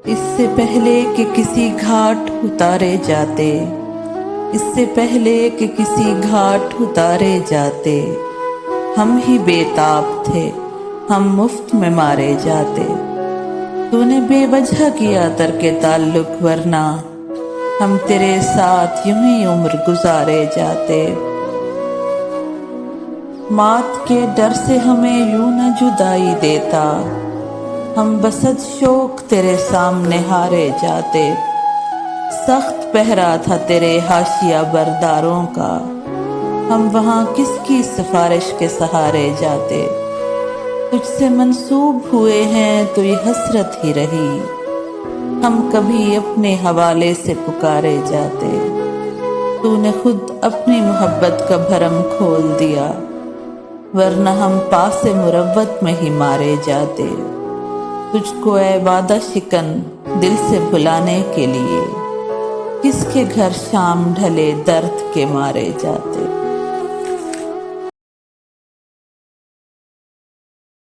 اس سے پہلے کہ کسی گھاٹ اتارے جاتے، اس سے پہلے کہ کسی گھاٹ اتارے جاتے، ہم ہی بے تاب تھے، ہم مفت میں مارے جاتے۔ تو نے بے وجہ کیا ترک تعلق، ورنہ ہم تیرے ساتھ یوں ہی عمر گزارے جاتے۔ مات کے ڈر سے ہمیں یوں نہ جدائی دیتا، ہم بصد شوق تیرے سامنے ہارے جاتے۔ سخت پہرا تھا تیرے حاشیہ برداروں کا، ہم وہاں کس کی سفارش کے سہارے جاتے۔ تجھ سے منسوب ہوئے ہیں تو یہ حسرت ہی رہی، ہم کبھی اپنے حوالے سے پکارے جاتے۔ تو نے خود اپنی محبت کا بھرم کھول دیا، ورنہ ہم پاس مروت میں ہی مارے جاتے۔ تجھ کو اے وعدہ شکن دل سے بھلانے کے لیے، کس کے گھر شام ڈھلے درد کے مارے جاتے۔